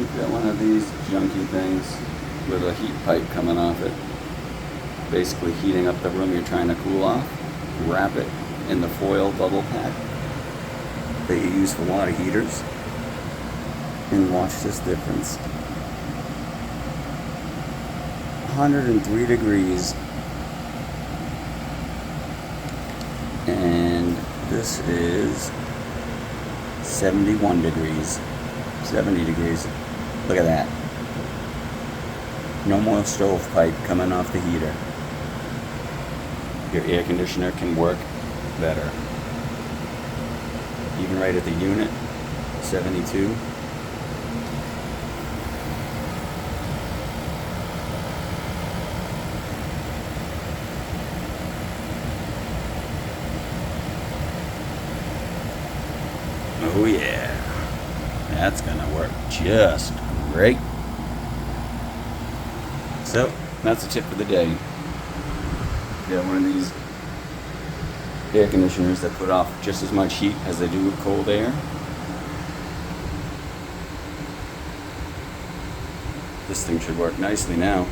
You've got one of these junky things with a heat pipe coming off it, basically heating up the room you're trying to cool off. Wrap it in the foil bubble pack that you use for water heaters, and watch this difference. 103 degrees, and this is 71 degrees, 70 degrees. Look at that. No more stovepipe coming off the heater. Your air conditioner can work better. Even right at the unit, 72. Oh yeah, that's gonna work just great. So, that's the tip for the day. Got one of these air conditioners that put off just as much heat as they do with cold air. This thing should work nicely now.